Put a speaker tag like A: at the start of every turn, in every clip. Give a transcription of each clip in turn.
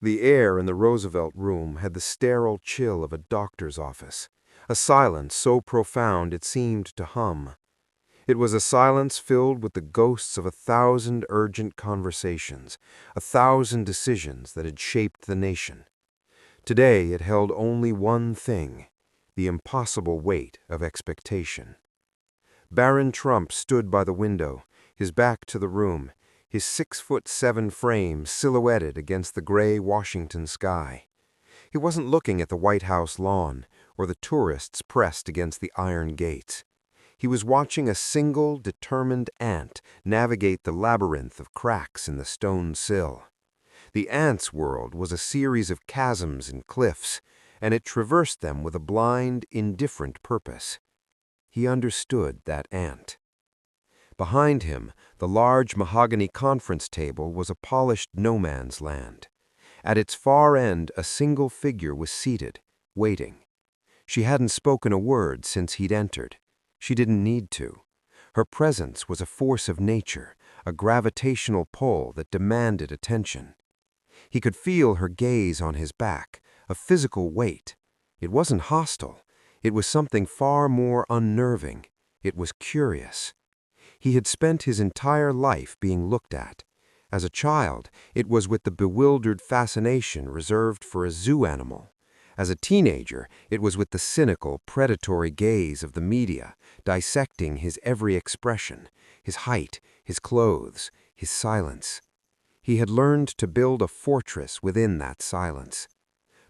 A: The air in the Roosevelt room had the sterile chill of a doctor's office, a silence so profound it seemed to hum. It was a silence filled with the ghosts of 1,000 urgent conversations, 1,000 decisions that had shaped the nation. Today it held only one thing, the impossible weight of expectation. Baron Trump stood by the window, his back to the room, his 6'7" frame silhouetted against the gray Washington sky. He wasn't looking at the White House lawn or the tourists pressed against the iron gates. He was watching a single, determined ant navigate the labyrinth of cracks in the stone sill. The ant's world was a series of chasms and cliffs, and it traversed them with a blind, indifferent purpose. He understood that ant. Behind him, the large mahogany conference table was a polished no-man's land. At its far end, a single figure was seated, waiting. She hadn't spoken a word since he'd entered. She didn't need to. Her presence was a force of nature, a gravitational pull that demanded attention. He could feel her gaze on his back, a physical weight. It wasn't hostile. It was something far more unnerving. It was curious. He had spent his entire life being looked at. As a child, it was with the bewildered fascination reserved for a zoo animal. As a teenager, it was with the cynical, predatory gaze of the media, dissecting his every expression, his height, his clothes, his silence. He had learned to build a fortress within that silence.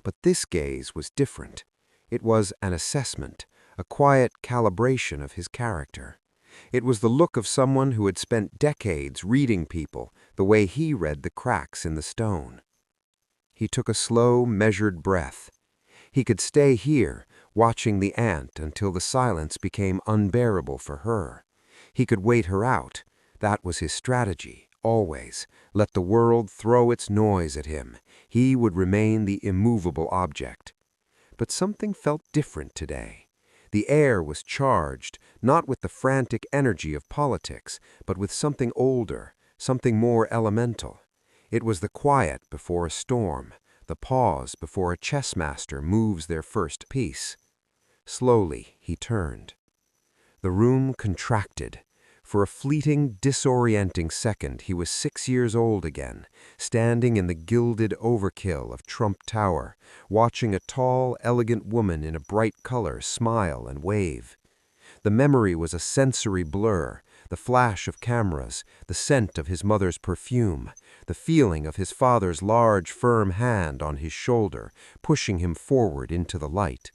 A: But this gaze was different. It was an assessment, a quiet calibration of his character. It was the look of someone who had spent decades reading people the way he read the cracks in the stone. He took a slow, measured breath. He could stay here, watching the ant until the silence became unbearable for her. He could wait her out. That was his strategy, always. Let the world throw its noise at him. He would remain the immovable object. But something felt different today. The air was charged, not with the frantic energy of politics, but with something older, something more elemental. It was the quiet before a storm, the pause before a chess master moves their first piece. Slowly, he turned. The room contracted. For a fleeting, disorienting second, he was 6 years old again, standing in the gilded overkill of Trump Tower, watching a tall, elegant woman in a bright color smile and wave. The memory was a sensory blur, the flash of cameras, the scent of his mother's perfume, the feeling of his father's large, firm hand on his shoulder, pushing him forward into the light.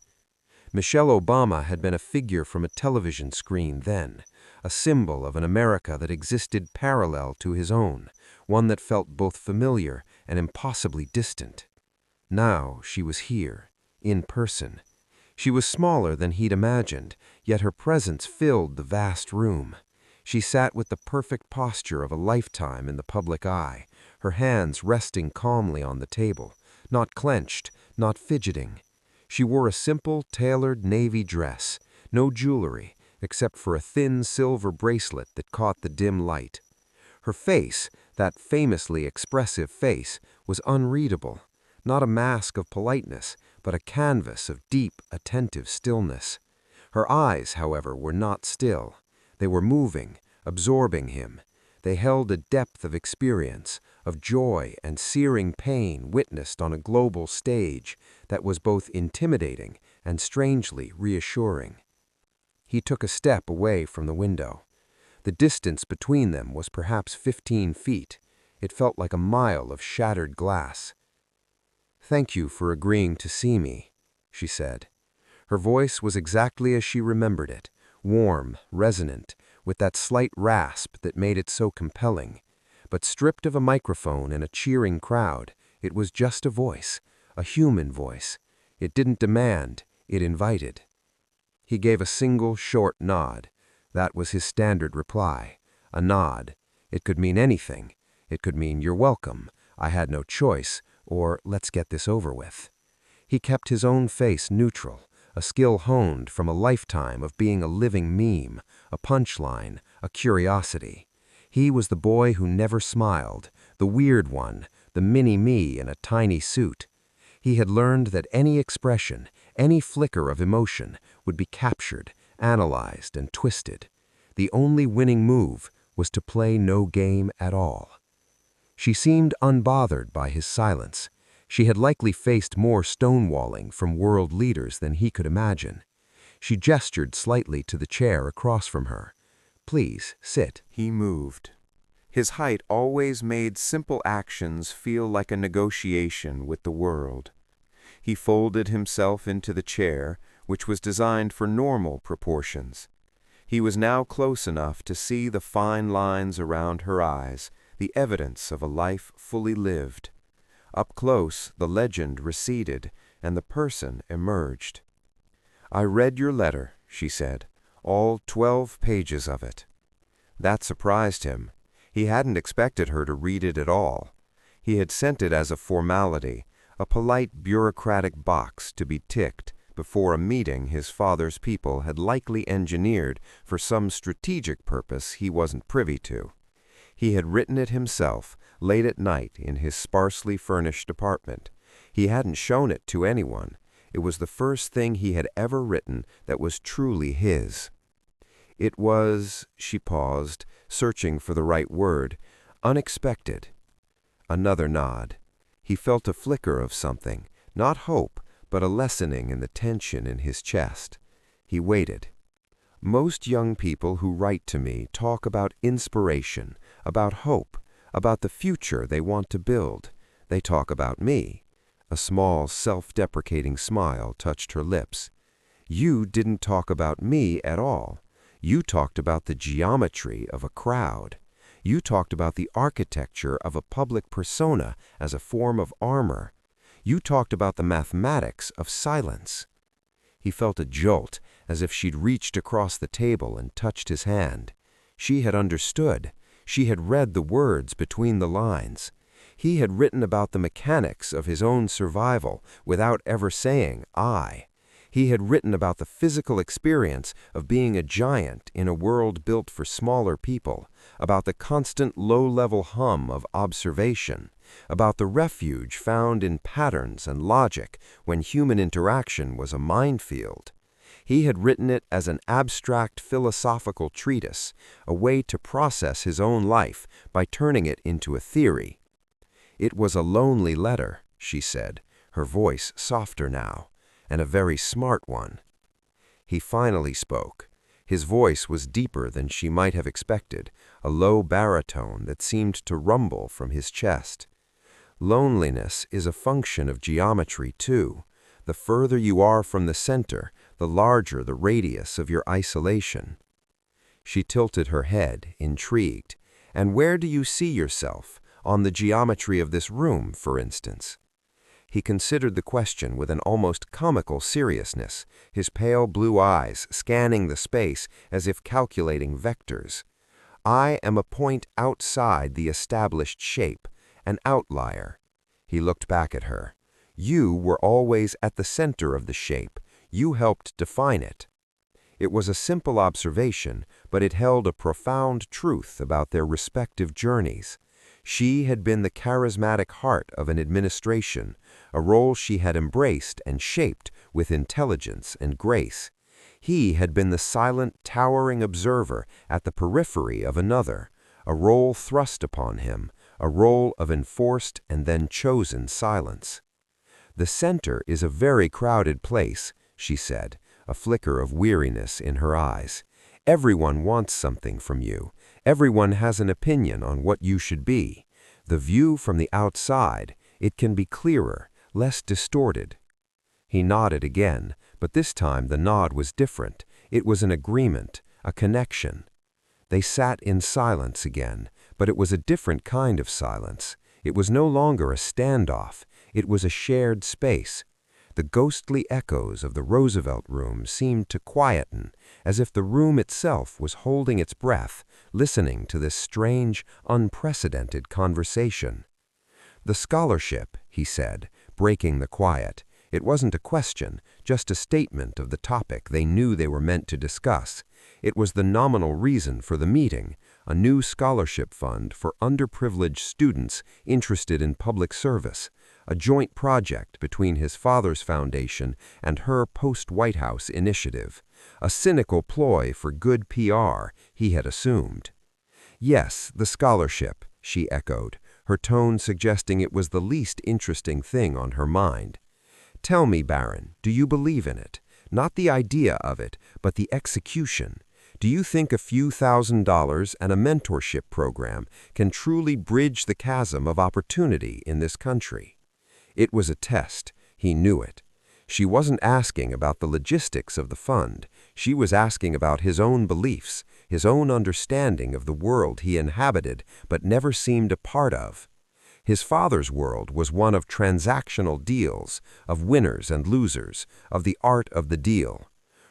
A: Michelle Obama had been a figure from a television screen then, a symbol of an America that existed parallel to his own, one that felt both familiar and impossibly distant. Now she was here, in person. She was smaller than he'd imagined, yet her presence filled the vast room. She sat with the perfect posture of a lifetime in the public eye, her hands resting calmly on the table, not clenched, not fidgeting. She wore a simple, tailored navy dress, no jewelry, except for a thin silver bracelet that caught the dim light. Her face, that famously expressive face, was unreadable, not a mask of politeness, but a canvas of deep, attentive stillness. Her eyes, however, were not still. They were moving, absorbing him. They held a depth of experience, of joy and searing pain witnessed on a global stage that was both intimidating and strangely reassuring. He took a step away from the window. The distance between them was perhaps 15 feet. It felt like a mile of shattered glass. "Thank you for agreeing to see me," she said. Her voice was exactly as she remembered it, warm, resonant, with that slight rasp that made it so compelling. But stripped of a microphone and a cheering crowd, it was just a voice, a human voice. It didn't demand, it invited. He gave a single, short nod. That was his standard reply. A nod. It could mean anything. It could mean, "You're welcome," "I had no choice," or "Let's get this over with." He kept his own face neutral, a skill honed from a lifetime of being a living meme, a punchline, a curiosity. He was the boy who never smiled, the weird one, the mini-me in a tiny suit. He had learned that any expression, any flicker of emotion, would be captured, analyzed, and twisted. The only winning move was to play no game at all. She seemed unbothered by his silence. She had likely faced more stonewalling from world leaders than he could imagine. She gestured slightly to the chair across from her. "Please, sit." He moved. His height always made simple actions feel like a negotiation with the world. He folded himself into the chair, which was designed for normal proportions. He was now close enough to see the fine lines around her eyes, the evidence of a life fully lived. Up close, the legend receded, and the person emerged. "I read your letter," she said, "all 12 pages of it." That surprised him. He hadn't expected her to read it at all. He had sent it as a formality, a polite bureaucratic box to be ticked before a meeting his father's people had likely engineered for some strategic purpose he wasn't privy to. He had written it himself, late at night in his sparsely furnished apartment. He hadn't shown it to anyone. It was the first thing he had ever written that was truly his. It was, she paused, searching for the right word, unexpected. Another nod. He felt a flicker of something, not hope, but a lessening in the tension in his chest. He waited. "Most young people who write to me talk about inspiration, about hope, about the future they want to build. They talk about me." A small, self-deprecating smile touched her lips. "You didn't talk about me at all. You talked about the geometry of a crowd. You talked about the architecture of a public persona as a form of armor. You talked about the mathematics of silence." He felt a jolt, as if she'd reached across the table and touched his hand. She had understood. She had read the words between the lines. He had written about the mechanics of his own survival without ever saying "I." He had written about the physical experience of being a giant in a world built for smaller people, about the constant low-level hum of observation, about the refuge found in patterns and logic when human interaction was a minefield. He had written it as an abstract philosophical treatise, a way to process his own life by turning it into a theory. "It was a lonely letter," she said, her voice softer now, "and a very smart one." He finally spoke. His voice was deeper than she might have expected, a low baritone that seemed to rumble from his chest. "Loneliness is a function of geometry, too. The further you are from the center, the larger the radius of your isolation." She tilted her head, intrigued. "And where do you see yourself? On the geometry of this room, for instance?" He considered the question with an almost comical seriousness, his pale blue eyes scanning the space as if calculating vectors. "I am a point outside the established shape, an outlier." He looked back at her. "You were always at the center of the shape. You helped define it." It was a simple observation, but it held a profound truth about their respective journeys. She had been the charismatic heart of an administration, a role she had embraced and shaped with intelligence and grace. He had been the silent, towering observer at the periphery of another, a role thrust upon him, a role of enforced and then chosen silence. "The center is a very crowded place," she said, a flicker of weariness in her eyes. "Everyone wants something from you. Everyone has an opinion on what you should be. The view from the outside, it can be clearer, less distorted." He nodded again, but this time the nod was different. It was an agreement, a connection. They sat in silence again, but it was a different kind of silence. It was no longer a standoff. It was a shared space. The ghostly echoes of the Roosevelt Room seemed to quieten, as if the room itself was holding its breath, listening to this strange, unprecedented conversation. "The scholarship," he said, breaking the quiet,
B: It wasn't a question, just a statement of the topic they knew they were meant to discuss. It was the nominal reason for the meeting, a new scholarship fund for underprivileged students interested in public service, a joint project between his father's foundation and her post-White House initiative, a cynical ploy for good PR, he had assumed. Yes, the scholarship, she echoed, her tone suggesting it was the least interesting thing on her mind. Tell me, Baron, do you believe in it? Not the idea of it, but the execution. Do you think a few $1,000s and a mentorship program can truly bridge the chasm of opportunity in this country? It was a test. He knew it. She wasn't asking about the logistics of the fund. She was asking about his own beliefs, his own understanding of the world he inhabited but never seemed a part of. His father's world was one of transactional deals, of winners and losers, of the art of the deal.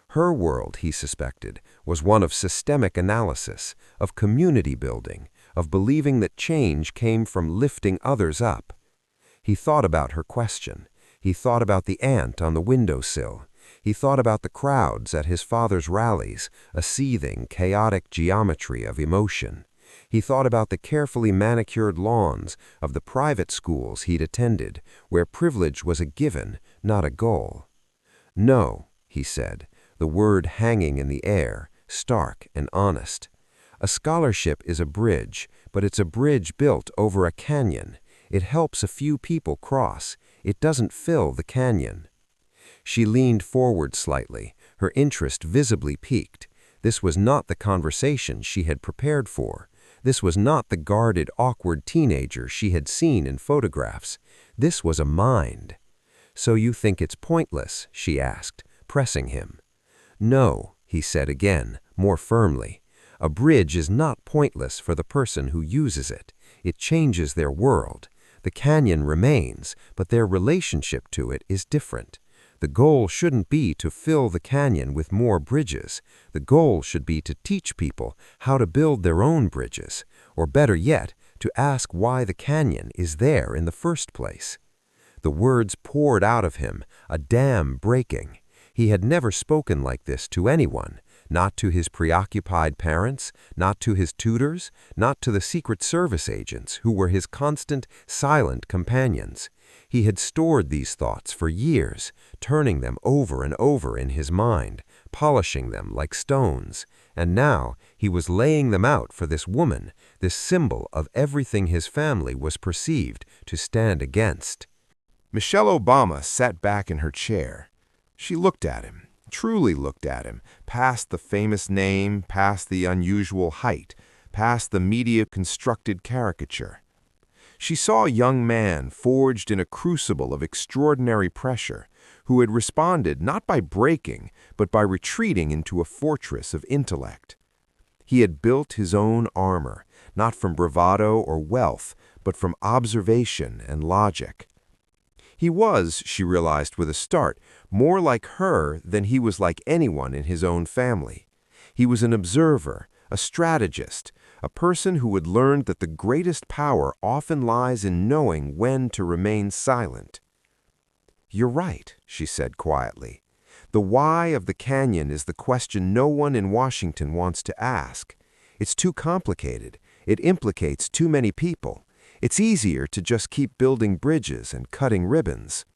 B: Her world, he suspected, was one of systemic analysis, of community building, of believing that change came from lifting others up. He thought about her question. He thought about the ant on the windowsill. He thought about the crowds at his father's rallies, a seething, chaotic geometry of emotion. He thought about the carefully manicured lawns of the private schools he'd attended, where privilege was a given, not a goal. No, he said, the word hanging in the air, stark and honest. A scholarship is a bridge, but it's a bridge built over a canyon. It helps a few people cross. It doesn't fill the canyon. She leaned forward slightly, her interest visibly piqued. This was not the conversation she had prepared for. This was not the guarded, awkward teenager she had seen in photographs. This was a mind. "So you think it's pointless?" she asked, pressing him. "No," he said again, more firmly. "A bridge is not pointless for the person who uses it. It changes their world. The canyon remains, but their relationship to it is different. The goal shouldn't be to fill the canyon with more bridges. The goal should be to teach people how to build their own bridges, or better yet, to ask why the canyon is there in the first place." The words poured out of him, a dam breaking. He had never spoken like this to anyone, not to his preoccupied parents, not to his tutors, not to the Secret Service agents who were his constant, silent companions. He had stored these thoughts for years, turning them over and over in his mind, polishing them like stones, and now he was laying them out for this woman, this symbol of everything his family was perceived to stand against.
A: Michelle Obama sat back in her chair. She looked at him, truly looked at him, past the famous name, past the unusual height, past the media-constructed caricature. She saw a young man forged in a crucible of extraordinary pressure, who had responded not by breaking, but by retreating into a fortress of intellect. He had built his own armor, not from bravado or wealth, but from observation and logic. He was, she realized with a start, more like her than he was like anyone in his own family. He was an observer, a strategist, a person who had learned that the greatest power often lies in knowing when to remain silent. "You're right," she said quietly. "The why of the canyon is the question no one in Washington wants to ask. It's too complicated. It implicates too many people. It's easier to just keep building bridges and cutting ribbons."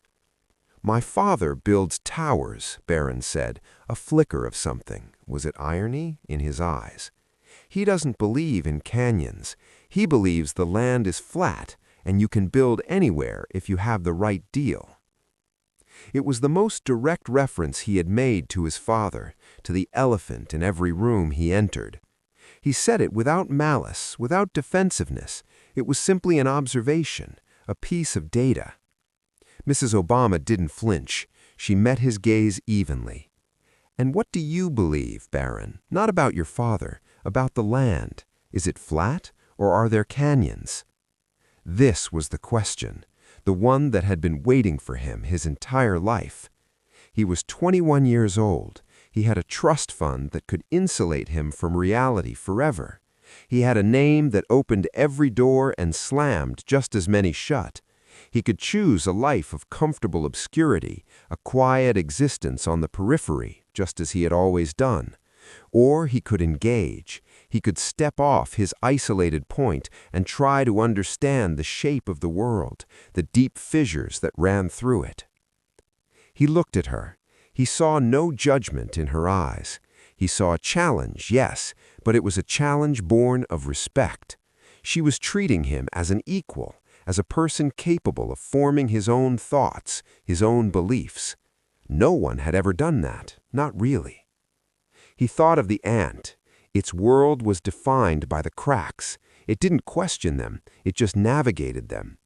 A: "My father builds towers," Barron said, a flicker of something, was it irony, in his eyes. "He doesn't believe in canyons. He believes the land is flat, and you can build anywhere if you have the right deal." It was the most direct reference he had made to his father, to the elephant in every room he entered. He said it without malice, without defensiveness. It was simply an observation, a piece of data. Mrs. Obama didn't flinch. She met his gaze evenly. "And what do you believe, Baron? Not about your father, about the land. Is it flat, or are there canyons?" This was the question, the one that had been waiting for him his entire life. He was 21 years old. He had a trust fund that could insulate him from reality forever. He had a name that opened every door and slammed just as many shut.
B: He could choose a life of comfortable obscurity, a quiet existence on the periphery, just as he had always done. Or he could engage. He could step off his isolated point and try to understand the shape of the world, the deep fissures that ran through it. He looked at her. He saw no judgment in her eyes. He saw a challenge, yes, but it was a challenge born of respect. She was treating him as an equal, as a person capable of forming his own thoughts, his own beliefs. No one had ever done that, not really. He thought of the ant. Its world was defined by the cracks. It didn't question them, it just navigated them.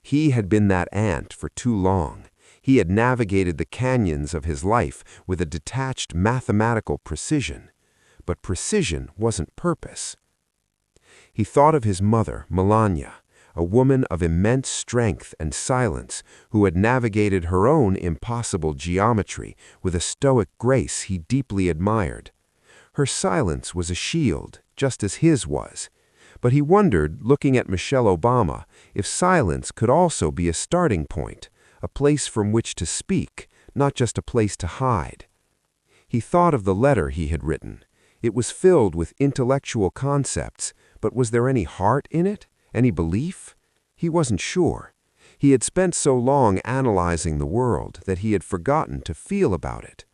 B: He had been that ant for too long. He had navigated the canyons of his life with a detached mathematical precision. But precision wasn't purpose. He thought of his mother, Melania, a woman of immense strength and silence who had navigated her own impossible geometry with a stoic grace he deeply admired. Her silence was a shield, just as his was. But he wondered, looking at Michelle Obama, if silence could also be a starting point, a place from which to speak, not just a place to hide. He thought of the letter he had written. It was filled with intellectual concepts, but was there any heart in it? Any belief? He wasn't sure. He had spent so long analyzing the world that he had forgotten to feel about it.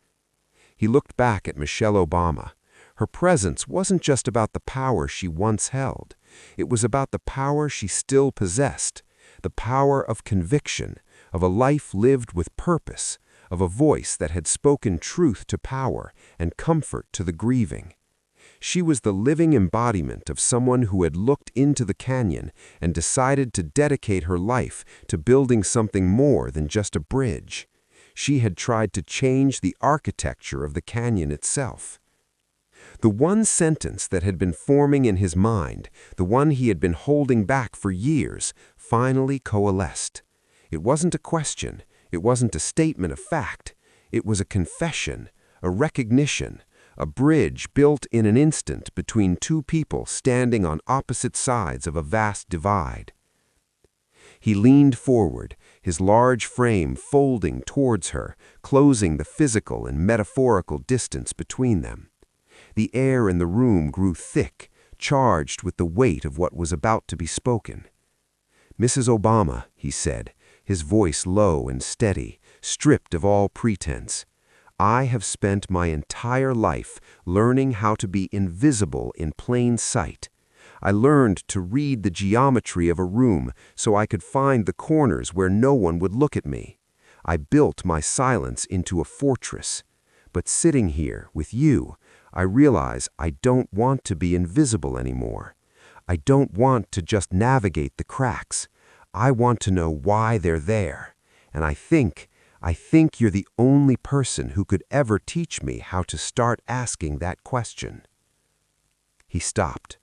B: He looked back at Michelle Obama. Her presence wasn't just about the power she once held. It was about the power she still possessed, the power of conviction, of a life lived with purpose, of a voice that had spoken truth to power and comfort to the grieving. She was the living embodiment of someone who had looked into the canyon and decided to dedicate her life to building something more than just a bridge. She had tried to change the architecture of the canyon itself. The one sentence that had been forming in his mind, the one he had been holding back for years, finally coalesced. It wasn't a question. It wasn't a statement of fact. It was a confession, a recognition, a bridge built in an instant between two people standing on opposite sides of a vast divide. He leaned forward, his large frame folding towards her, closing the physical and metaphorical distance between them. The air in the room grew thick, charged with the weight of what was about to be spoken. "Mrs. Obama," he said, his voice low and steady, stripped of all pretense, "I have spent my entire life learning how to be invisible in plain sight. I learned to read the geometry of a room so I could find the corners where no one would look at me. I built my silence into a fortress. But sitting here with you, I realize I don't want to be invisible anymore. I don't want to just navigate the cracks. I want to know why they're there. And I think you're the only person who could ever teach me how to start asking that question." He stopped.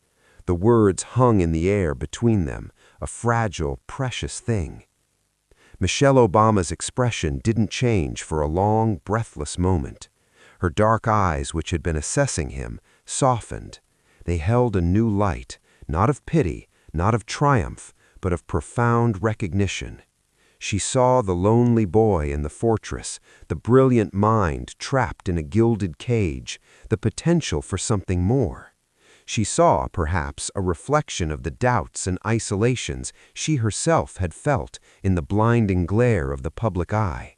B: The words hung in the air between them, a fragile, precious thing. Michelle Obama's expression didn't change for a long, breathless moment. Her dark eyes, which had been assessing him, softened. They held a new light, not of pity, not of triumph, but of profound recognition. She saw the lonely boy in the fortress, the brilliant mind trapped in a gilded cage, the potential for something more. She saw, perhaps, a reflection of the doubts and isolations she herself had felt in the blinding glare of the public eye.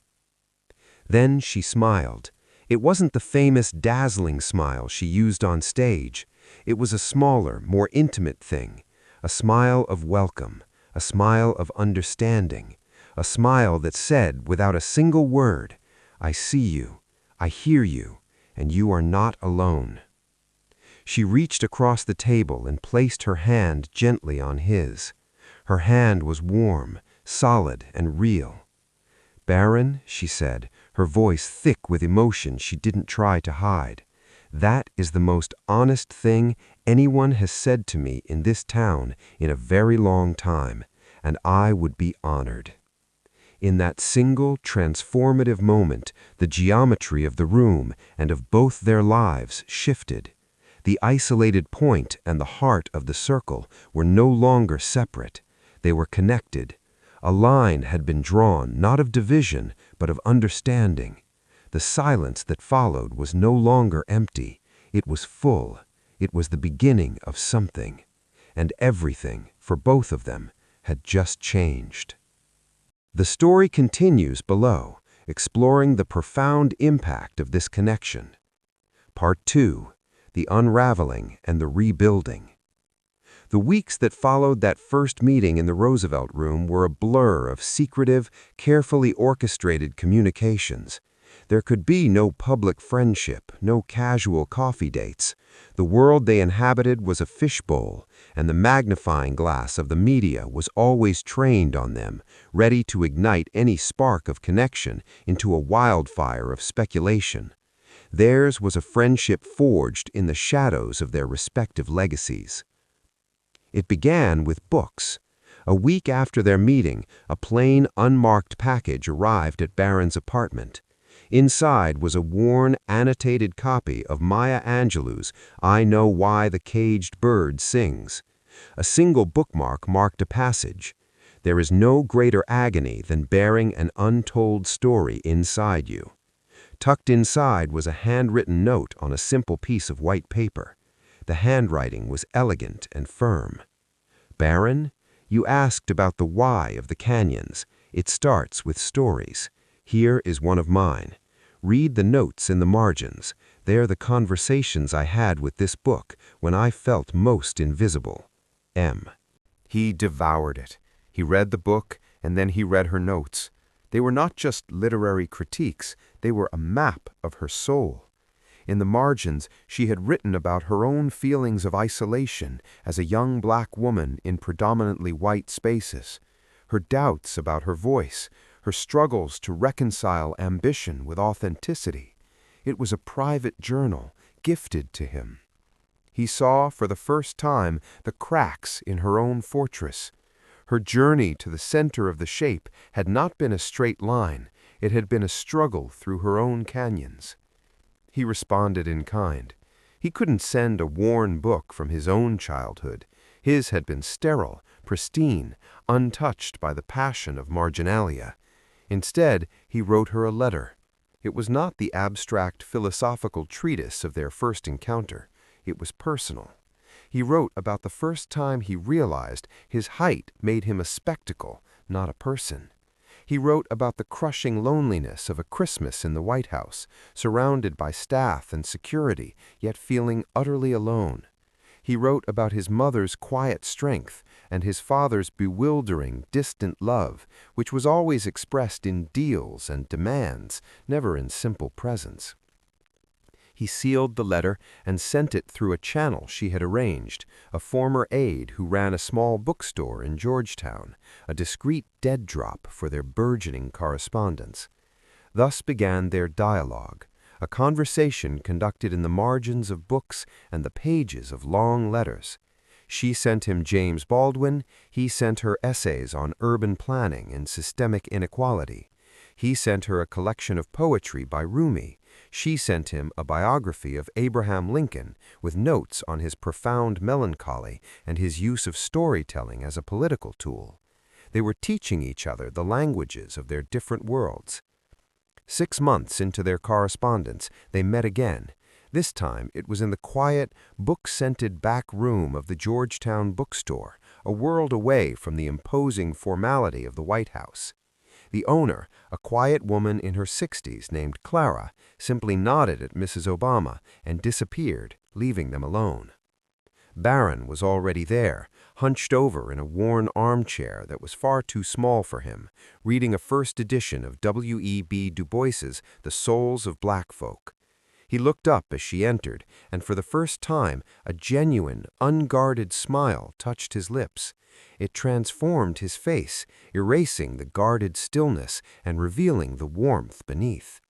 B: Then she smiled. It wasn't the famous, dazzling smile she used on stage. It was a smaller, more intimate thing, a smile of welcome, a smile of understanding, a smile that said, without a single word, "I see you, I hear you, and you are not alone." She reached across the table and placed her hand gently on his. Her hand was warm, solid, and real. "Baron," she said, her voice thick with emotion she didn't try to hide, "that is the most honest thing anyone has said to me in this town in a very long time, and I would be honored." In that single, transformative moment, the geometry of the room and of both their lives shifted. The isolated point and the heart of the circle were no longer separate. They were connected. A line had been drawn, not of division, but of understanding. The silence that followed was no longer empty. It was full. It was the beginning of something. And everything, for both of them, had just changed. The story continues below, exploring the profound impact of this connection. Part 2. The unraveling and the rebuilding. The weeks that followed that first meeting in the Roosevelt Room were a blur of secretive, carefully orchestrated communications. There could be no public friendship, no casual coffee dates. The world they inhabited was a fishbowl, and the magnifying glass of the media was always trained on them, ready to ignite any spark of connection into a wildfire of speculation. Theirs was a friendship forged in the shadows of their respective legacies. It began with books. A week after their meeting, a plain, unmarked package arrived at Barron's apartment. Inside was a worn, annotated copy of Maya Angelou's I Know Why the Caged Bird Sings. A single bookmark marked a passage. There is no greater agony than bearing an untold story inside you. Tucked inside was a handwritten note on a simple piece of white paper. The handwriting was elegant and firm. Barron, you asked about the why of the canyons. It starts with stories. Here is one of mine. Read the notes in the margins. They're the conversations I had with this book when I felt most invisible. M.
A: He devoured it. He read the book, and then he read her notes. They were not just literary critiques, they were a map of her soul. In the margins, she had written about her own feelings of isolation as a young black woman in predominantly white spaces, her doubts about her voice, her struggles to reconcile ambition with authenticity. It was a private journal, gifted to him. He saw for the first time the cracks in her own fortress. Her journey to the center of the shape had not been a straight line, it had been a struggle through her own canyons. He responded in kind. He couldn't send a worn book from his own childhood. His had been sterile, pristine, untouched by the passion of marginalia. Instead, he wrote her a letter. It was not the abstract philosophical treatise of their first encounter. It was personal. He wrote about the first time he realized his height made him a spectacle, not a person. He wrote about the crushing loneliness of a Christmas in the White House, surrounded by staff and security, yet feeling utterly alone. He wrote about his mother's quiet strength and his father's bewildering, distant love, which was always expressed in deals and demands, never in simple presence. He sealed the letter and sent it through a channel she had arranged, a former aide who ran a small bookstore in Georgetown, a discreet dead drop for their burgeoning correspondence. Thus began their dialogue, a conversation conducted in the margins of books and the pages of long letters. She sent him James Baldwin, he sent her essays on urban planning and systemic inequality. He sent her a collection of poetry by Rumi. She sent him a biography of Abraham Lincoln with notes on his profound melancholy and his use of storytelling as a political tool. They were teaching each other the languages of their different worlds. 6 months into their correspondence, they met again. This time it was in the quiet, book-scented back room of the Georgetown bookstore, a world away from the imposing formality of the White House. The owner, a quiet woman in her 60s named Clara, simply nodded at Mrs. Obama and disappeared, leaving them alone. Barron was already there, hunched over in a worn armchair that was far too small for him, reading a first edition of W.E.B. Du Bois's The Souls of Black Folk. He looked up as she entered, and for the first time a genuine, unguarded smile touched his lips. It transformed his face, erasing the guarded stillness and revealing the warmth beneath.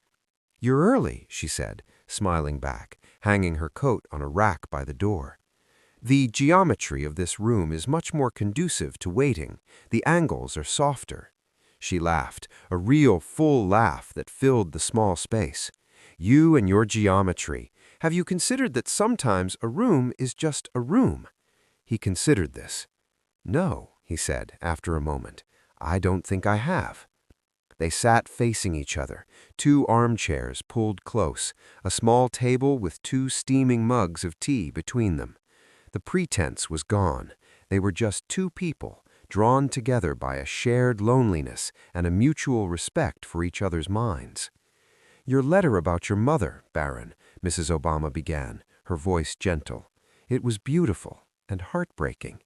A: "You're early," she said, smiling back, hanging her coat on a rack by the door. "The geometry of this room is much more conducive to waiting. The angles are softer." She laughed, a real full laugh that filled the small space. "You and your geometry. Have you considered that sometimes a room is just a room?" He considered this. "No," he said after a moment.
B: "I don't think I have." They sat facing each other, two armchairs pulled close, a small table with two steaming mugs of tea between them. The pretense was gone. They were just two people, drawn together by a shared loneliness and a mutual respect for each other's minds. "Your letter about your mother, Baron," Mrs. Obama began, her voice gentle. "It was beautiful and heartbreaking."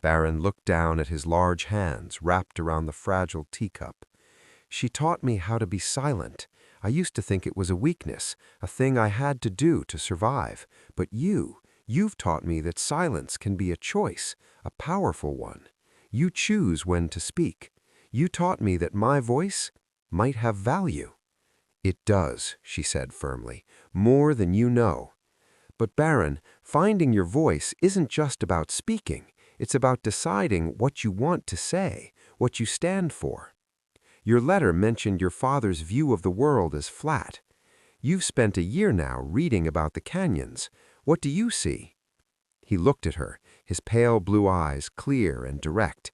B: Baron looked down at his large hands wrapped around the fragile teacup. "She taught me how to be silent. I used to think it was a weakness, a thing I had to do to survive. But you've taught me that silence can be a choice, a powerful one. You choose when to speak. You taught me that my voice might have value." "It does," she said firmly, "more than you know." "But Baron, finding your voice isn't just about speaking. It's about deciding what you want to say, what you stand for. Your letter mentioned your father's view of the world as flat. You've spent a year now reading about the canyons. What do you see?" He looked at her, his pale blue eyes clear and direct.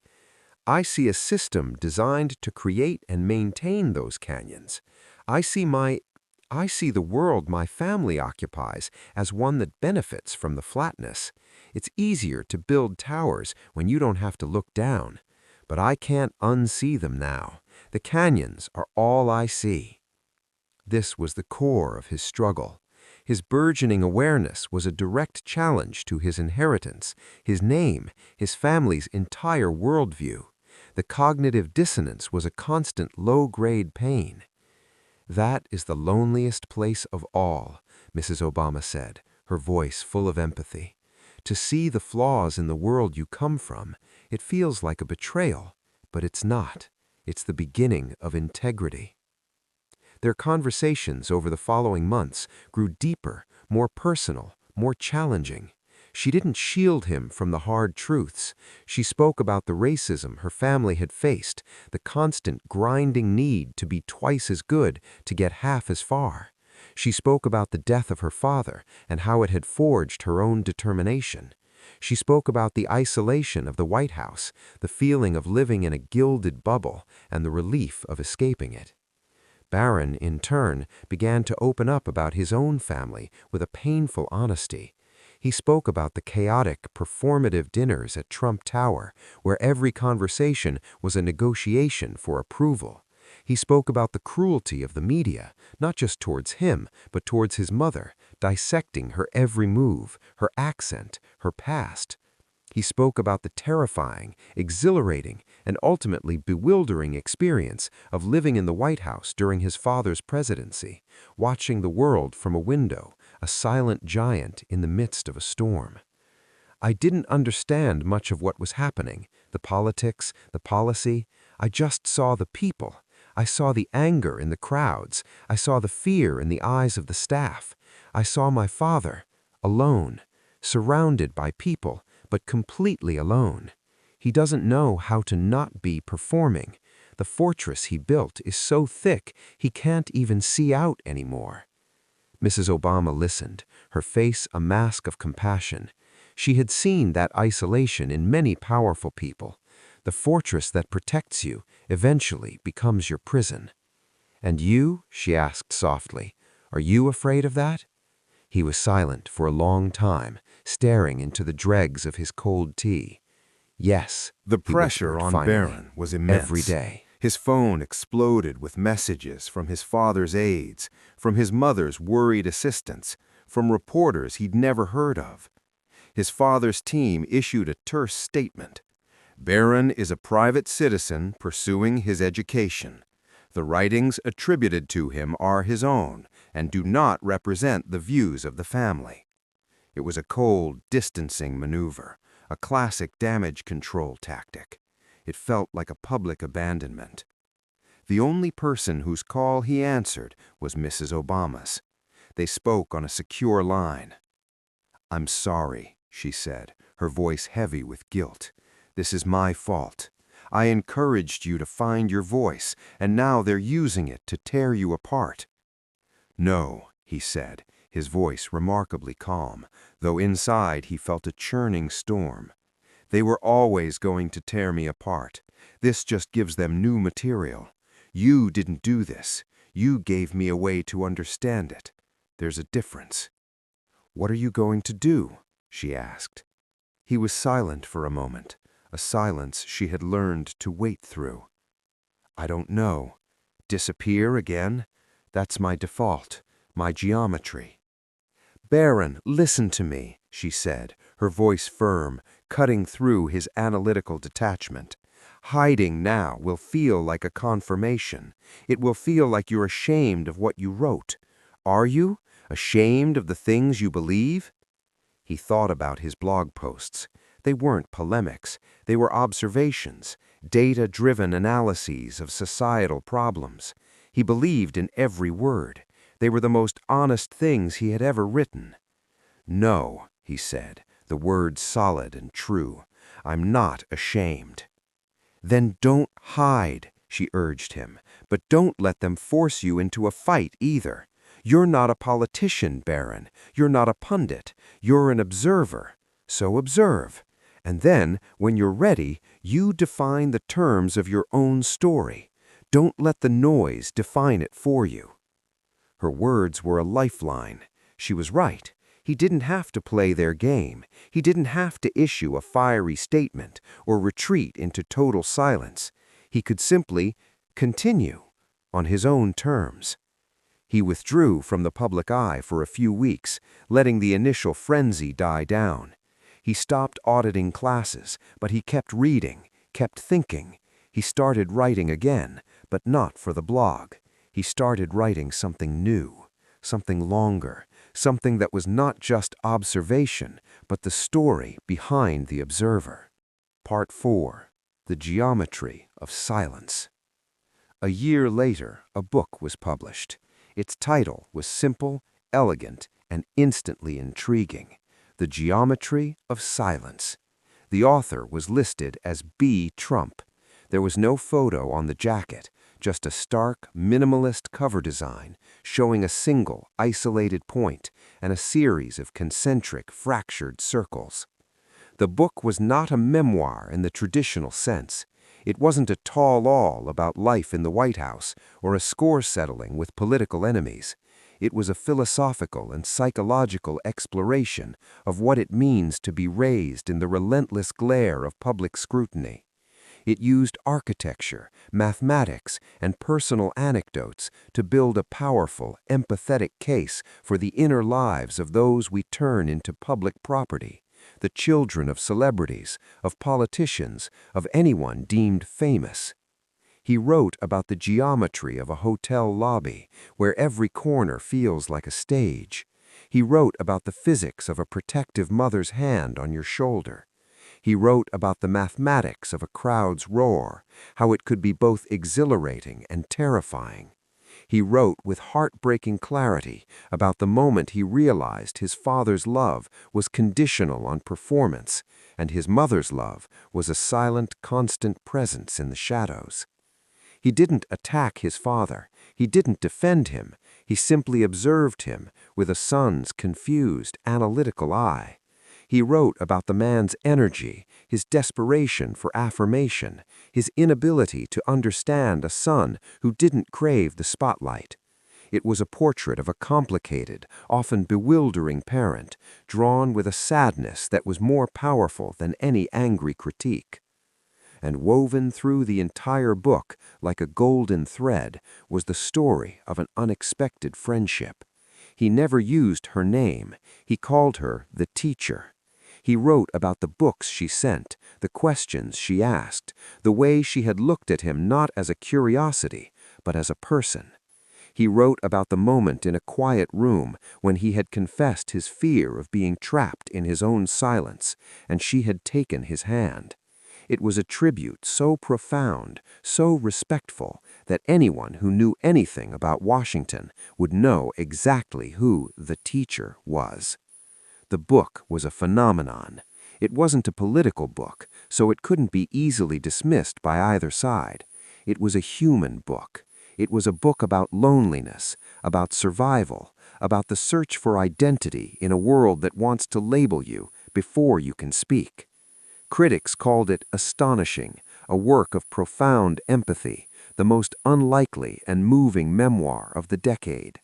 B: "I see a system designed to create and maintain those canyons. I see the world my family occupies as one that benefits from the flatness. It's easier to build towers when you don't have to look down. But I can't unsee them now. The canyons are all I see." This was the core of his struggle. His burgeoning awareness was a direct challenge to his inheritance, his name, his family's entire worldview. The cognitive dissonance was a constant low-grade pain. "That is the loneliest place of all," Mrs. Obama said, her voice full of empathy. "To see the flaws in the world you come from, it feels like a betrayal, but it's not. It's the beginning of integrity." Their conversations over the following months grew deeper, more personal, more challenging. She didn't shield him from the hard truths. She spoke about the racism her family had faced, the constant grinding need to be twice as good to get half as far. She spoke about the death of her father and how it had forged her own determination. She spoke about the isolation of the White House, the feeling of living in a gilded bubble, and the relief of escaping it. Baron, in turn, began to open up about his own family with a painful honesty. He spoke about the chaotic, performative dinners at Trump Tower, where every conversation was a negotiation for approval. He spoke about the cruelty of the media, not just towards him, but towards his mother, dissecting her every move, her accent, her past. He spoke about the terrifying, exhilarating, and ultimately bewildering experience of living in the White House during his father's presidency, watching the world from a window, a silent giant in the midst of a storm. "I didn't understand much of what was happening, the politics, the policy. I just saw the people. I saw the anger in the crowds. I saw the fear in the eyes of the staff. I saw my father, alone, surrounded by people, but completely alone. He doesn't know how to not be performing. The fortress he built is so thick he can't even see out anymore." Mrs. Obama listened, her face a mask of compassion. She had seen that isolation in many powerful people. The fortress that protects you eventually becomes your prison. "And you?" she asked softly. "Are you afraid of that?" He was silent for a long time, staring into the dregs of his cold tea. "Yes,"
A: The
B: he
A: pressure
B: whispered
A: on
B: finally,
A: Baron was immense.
B: "every day."
A: His phone exploded with messages from his father's aides, from his mother's worried assistants, from reporters he'd never heard of. His father's team issued a terse statement. "Baron is a private citizen pursuing his education. The writings attributed to him are his own and do not represent the views of the family." It was a cold, distancing maneuver, a classic damage control tactic. It felt like a public abandonment. The only person whose call he answered was Mrs. Obama's. They spoke on a secure line. "I'm sorry," she said, her voice heavy with guilt. "This is my fault. I encouraged you to find your voice, and now they're using it to tear you apart." "No," he said, his voice remarkably calm, though inside he felt a churning storm. "They were always going to tear me apart. This just gives them new material. You didn't do this. You gave me a way to understand it. There's a difference." "What are you going to do?" she asked. He was silent for a moment, a silence she had learned to wait through. "I don't know. Disappear again? That's my default, my geometry." "Baron, listen to me," she said, her voice firm, cutting through his analytical detachment. "Hiding now will feel like a confirmation. It will feel like you're ashamed of what you wrote. Are you? Ashamed of the things you believe?" He thought about his blog posts. They weren't polemics. They were observations, data-driven analyses of societal problems. He believed in every word. They were the most honest things he had ever written. "No," he said, the words solid and true. "I'm not ashamed." "Then don't hide," she urged him, "but don't let them force you into a fight either. You're not a politician, Baron. You're not a pundit. You're an observer. So observe. And then, when you're ready, you define the terms of your own story. Don't let the noise define it for you." Her words were a lifeline. She was right. He didn't have to play their game. He didn't have to issue a fiery statement or retreat into total silence. He could simply continue on his own terms. He withdrew from the public eye for a few weeks, letting the initial frenzy die down. He stopped auditing classes, but he kept reading, kept thinking. He started writing again, but not for the blog. He started writing something new, something longer, something that was not just observation, but the story behind the observer. Part 4. The Geometry of Silence. A year later, a book was published. Its title was simple, elegant, and instantly intriguing: The Geometry of Silence. The author was listed as B. Trump. There was no photo on the jacket, just a stark, minimalist cover design showing a single, isolated point and a series of concentric, fractured circles. The book was not a memoir in the traditional sense. It wasn't a tall-all about life in the White House or a score settling with political enemies. It was a philosophical and psychological exploration of what it means to be raised in the relentless glare of public scrutiny. It used architecture, mathematics, and personal anecdotes to build a powerful, empathetic case for the inner lives of those we turn into public property, the children of celebrities, of politicians, of anyone deemed famous. He wrote about the geometry of a hotel lobby, where every corner feels like a stage. He wrote about the physics of a protective mother's hand on your shoulder. He wrote about the mathematics of a crowd's roar, how it could be both exhilarating and terrifying. He wrote with heartbreaking clarity about the moment he realized his father's love was conditional on performance, and his mother's love was a silent, constant presence in the shadows. He didn't attack his father. He didn't defend him. He simply observed him with a son's confused, analytical eye. He wrote about the man's energy, his desperation for affirmation, his inability to understand a son who didn't crave the spotlight. It was a portrait of a complicated, often bewildering parent, drawn with a sadness that was more powerful than any angry critique. And woven through the entire book, like a golden thread, was the story of an unexpected friendship. He never used her name. He called her the teacher. He wrote about the books she sent, the questions she asked, the way she had looked at him not as a curiosity, but as a person. He wrote about the moment in a quiet room when he had confessed his fear of being trapped in his own silence, and she had taken his hand. It was a tribute so profound, so respectful, that anyone who knew anything about Washington would know exactly who the teacher was. The book was a phenomenon. It wasn't a political book, so it couldn't be easily dismissed by either side. It was a human book. It was a book about loneliness, about survival, about the search for identity in a world that wants to label you before you can speak. Critics called it astonishing, a work of profound empathy, the most unlikely and moving memoir of the decade.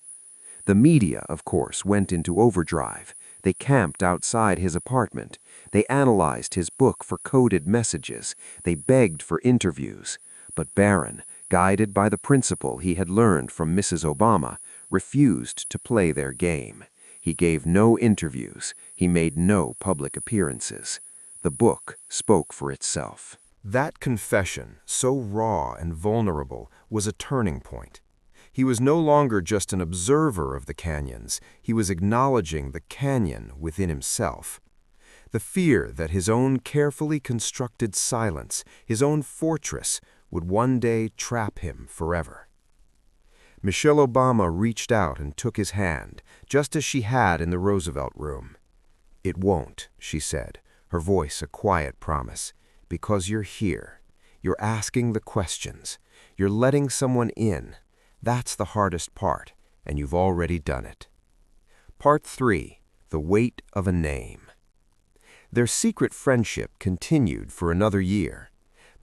A: The media, of course, went into overdrive. They camped outside his apartment. They analyzed his book for coded messages. They begged for interviews. But Barron, guided by the principle he had learned from Mrs. Obama, refused to play their game. He gave no interviews. He made no public appearances. The book spoke for itself. That confession, so raw and vulnerable, was a turning point. He was no longer just an observer of the canyons. He was acknowledging the canyon within himself. The fear that his own carefully constructed silence, his own fortress, would one day trap him forever. Michelle Obama reached out and took his hand, just as she had in the Roosevelt room. "It won't," she said, her voice a quiet promise, "because you're here. You're asking the questions. You're letting someone in. That's the hardest part, and you've already done it." Part 3. The Weight of a Name. Their secret friendship continued for another year.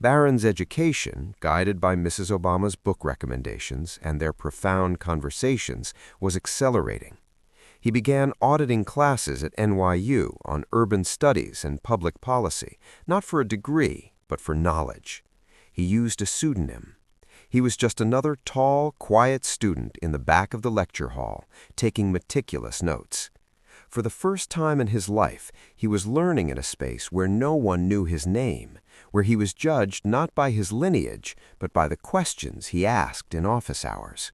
A: Barron's education, guided by Mrs. Obama's book recommendations and their profound conversations, was accelerating. He began auditing classes at NYU on urban studies and public policy, not for a degree, but for knowledge. He used a pseudonym. He was just another tall, quiet student in the back of the lecture hall, taking meticulous notes. For the first time in his life, he was learning in a space where no one knew his name, where he was judged not by his lineage, but by the questions he asked in office hours.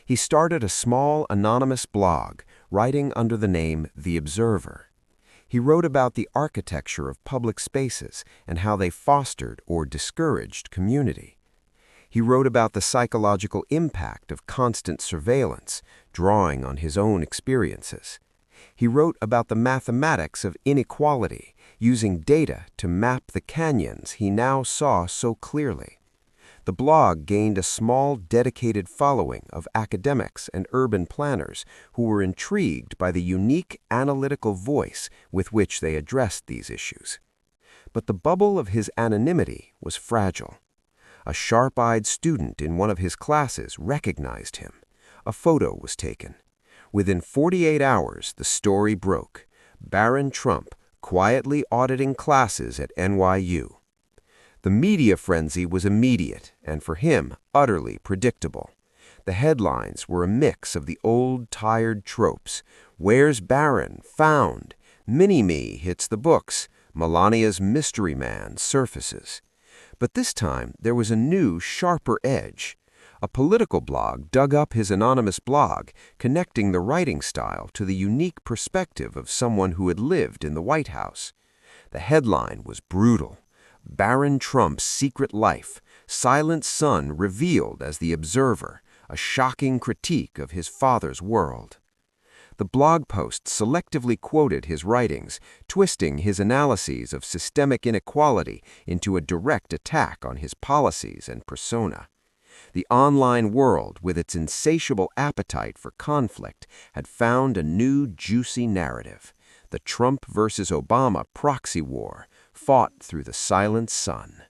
A: He started a small, anonymous blog, writing under the name The Observer. He wrote about the architecture of public spaces and how they fostered or discouraged community. He wrote about the psychological impact of constant surveillance, drawing on his own experiences. He wrote about the mathematics of inequality, using data to map the canyons he now saw so clearly. The blog gained a small, dedicated following of academics and urban planners who were intrigued by the unique analytical voice with which they addressed these issues. But the bubble of his anonymity was fragile. A sharp-eyed student in one of his classes recognized him. A photo was taken. Within 48 hours, the story broke. Barron Trump quietly auditing classes at NYU. The media frenzy was immediate and, for him, utterly predictable. The headlines were a mix of the old, tired tropes. "Where's Barron? Found." "Mini-Me hits the books." "Melania's mystery man surfaces." But this time, there was a new, sharper edge. A political blog dug up his anonymous blog, connecting the writing style to the unique perspective of someone who had lived in the White House. The headline was brutal. "Barron Trump's Secret Life, Silent Son Revealed as the Observer, a Shocking Critique of His Father's World." The blog post selectively quoted his writings, twisting his analyses of systemic inequality into a direct attack on his policies and persona. The online world, with its insatiable appetite for conflict, had found a new juicy narrative: the Trump versus Obama proxy war, fought through the silent sun.